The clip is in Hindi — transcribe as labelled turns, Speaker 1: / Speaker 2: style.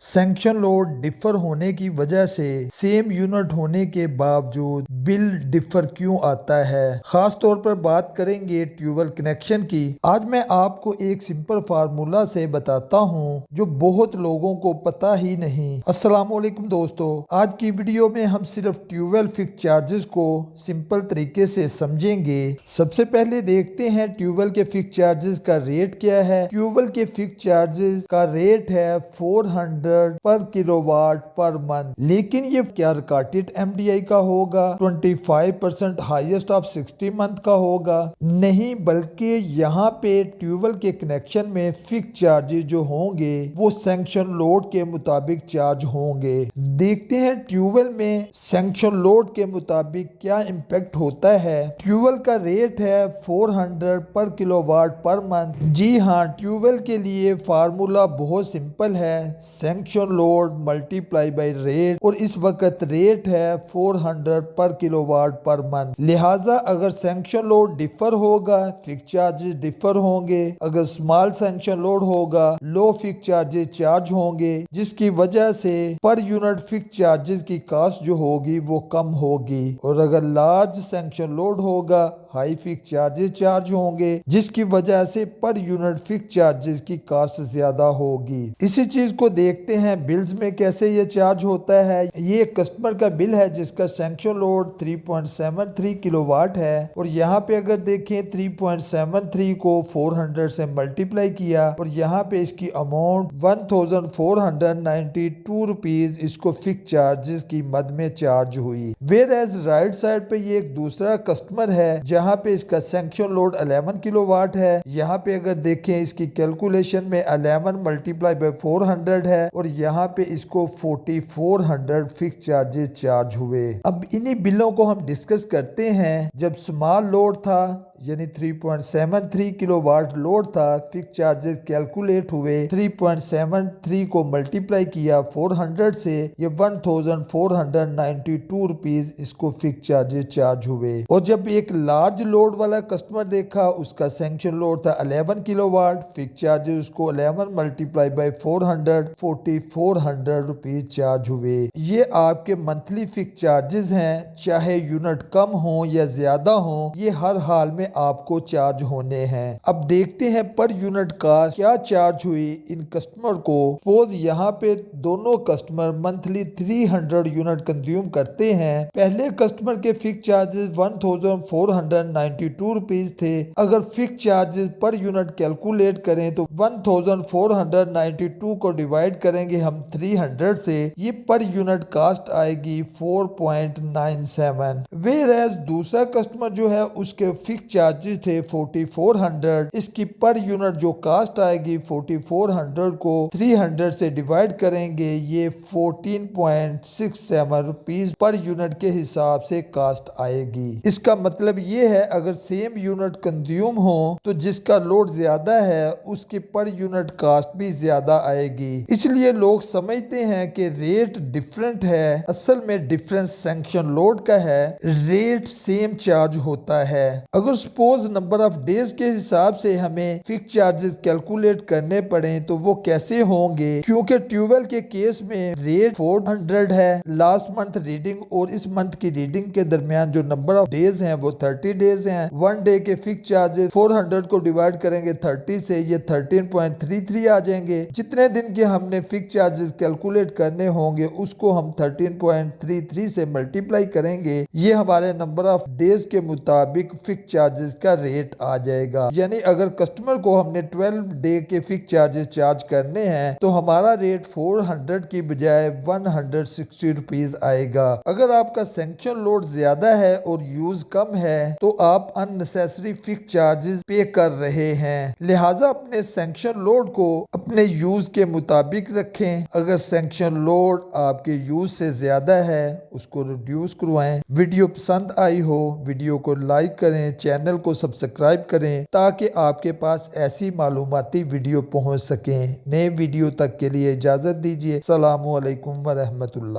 Speaker 1: सैंक्शन लोड डिफर होने की वजह से सेम यूनिट होने के बावजूद बिल डिफर क्यों आता है। खास तौर पर बात करेंगे ट्यूबवेल कनेक्शन की। आज मैं आपको एक सिंपल फार्मूला से बताता हूं जो बहुत लोगों को पता ही नहीं। अस्सलाम वालेकुम दोस्तों, आज की वीडियो में हम सिर्फ ट्यूबवेल फिक्स चार्जेस को सिंपल तरीके से समझेंगे। सबसे पहले देखते हैं ट्यूबवेल के फिक्स चार्जेस का रेट क्या है। ट्यूबवेल के फिक्स चार्जेस का रेट है 400 पर किलोवाट पर मंथ, लेकिन ये क्या रिकॉर्डेड एमडीआई का होगा, 25% हाईएस्ट ऑफ 60 मंथ का होगा? नहीं, बल्कि यहाँ पे ट्यूबवेल के कनेक्शन में फिक्स चार्जेस जो होंगे वो सैंक्शन लोड के मुताबिक चार्ज होंगे। देखते हैं ट्यूबवेल में सैंक्शन लोड के मुताबिक क्या इम्पैक्ट होता है। ट्यूबवेल का रेट है 400 पर किलोवाट पर मंथ। जी हाँ, ट्यूबवेल के लिए फार्मूला बहुत सिंपल है, sanction load multiply by rate, और इस वक्त रेट है 400 पर किलोवाट पर मंथ। लिहाजा अगर सैंक्शन लोड डिफर होगा फिक्स चार्जेस डिफर होंगे। अगर स्मॉल सैंक्शन लोड होगा लो फिक्स चार्जेस चार्ज होंगे, जिसकी वजह से पर यूनिट फिक्स चार्जेस की कास्ट जो होगी वो कम होगी। और अगर लार्ज सैंक्शन लोड होगा हाई फिक्स चार्जेस चार्ज होंगे, जिसकी वजह से पर यूनिट फिक्स चार्जेस की कास्ट ज्यादा होगी। इसी चीज को देखते हैं बिल्स में कैसे ये चार्ज होता है। ये कस्टमर का बिल है जिसका सैंक्शन लोड 3.73 किलोवाट है, और यहाँ पे अगर देखें 3.73 को 400 से मल्टीप्लाई किया और यहाँ पे इसकी अमाउंट 1492 रुपीज इसको फिक्स चार्जेस की मद में चार्ज हुई। वेयर एज राइट साइड पे ये एक दूसरा कस्टमर है जहाँ पे इसका सैंक्शन लोड 11 किलोवाट है। यहाँ पे अगर देखें इसकी कैलकुलेशन में 11 मल्टीप्लाई बाय 400 है, और यहाँ पे इसको 4400 फिक्स चार्जेस चार्ज हुए। अब इन्हीं बिलों को हम डिस्कस करते हैं। जब स्मॉल लोड था यानी 3.73 किलोवाट लोड था, फिक्स चार्जेस कैलकुलेट हुए, 3.73 को मल्टीप्लाई किया 400 से, ये 1492 रुपीज इसको फिक्स चार्जेस चार्ज हुए। और जब एक लार्ज लोड वाला कस्टमर देखा, उसका सैंक्शन लोड था 11 किलोवाट, फिक्स चार्जेस उसको 11 मल्टीप्लाई बाय 400 4400 रुपीज चार्ज हुए। ये आपके मंथली फिक्स चार्जेस हैं, चाहे यूनिट कम हो या ज्यादा हो, ये हर हाल में आपको चार्ज होने हैं। अब देखते हैं पर यूनिट कास्ट क्या चार्ज हुई इन कस्टमर को। सपोज यहाँ पे दोनों कस्टमर मंथली 300 यूनिट कंज्यूम करते हैं। पहले कस्टमर के फिक्स चार्जेस 1492 रुपीज थे। अगर fix charges per unit calculate करें तो 1492 को डिवाइड करेंगे हम 300 से, ये पर यूनिट कास्ट आएगी 4.97। वेयर एज दूसरा कस्टमर जो है उसके फिक्स चार्जेस थे 4400, इसकी पर यूनिट जो कास्ट आएगी 4400 को 300 से डिवाइड करेंगे, ये 14.67 रुपीज पर यूनिट के हिसाब से कास्ट आएगी। इसका मतलब ये है अगर सेम यूनिट कंज्यूम हो तो जिसका लोड ज्यादा है उसकी पर यूनिट कास्ट भी ज्यादा आएगी। इसलिए लोग समझते हैं कि रेट डिफरेंट है, असल में डिफरेंस सैंक्शन लोड का है, रेट सेम चार्ज होता है। अगर सपोज नंबर ऑफ डेज के हिसाब से हमें फिक्स चार्जेस कैलकुलेट करने पड़े तो वो कैसे होंगे, क्योंकि ट्यूबवेल के केस में रेट 400 है, लास्ट मंथ रीडिंग और इस मंथ की रीडिंग के दरमियान जो नंबर ऑफ डेज हैं वो 30 डेज हैं। वन डे के फिक्स चार्जेस 400 को डिवाइड करेंगे 30 से, ये 13.33 आ जाएंगे। जितने दिन के हमने फिक्स चार्जेस कैलकुलेट करने होंगे उसको हम 13.33 से मल्टीप्लाई करेंगे, ये हमारे नंबर ऑफ डेज के मुताबिक फिक्स चार्जेस का रेट आ जाएगा। यानी अगर कस्टमर को हमने 12 डे के फिक्स चार्जेस चार्ज करने हैं तो हमारा रेट 400 की बजाय 160 रुपीज आएगा। अगर आपका सैंक्शन लोड ज्यादा है और यूज कम है तो आप अननेसेसरी फिक्स चार्जेस पे कर रहे हैं। लिहाजा अपने सैंक्शन लोड को अपने यूज के मुताबिक रखें। अगर सैंक्शन लोड आपके यूज से ज्यादा है उसको रिड्यूस करवाएं। वीडियो पसंद आई हो वीडियो को लाइक करें, चैनल को सब्सक्राइब करें ताकि आपके पास ऐसी मालूमाती वीडियो पहुंच सकें। नए वीडियो तक के लिए इजाजत दीजिए। अस्सलामु अलैकुम व रहमतुल्लाह।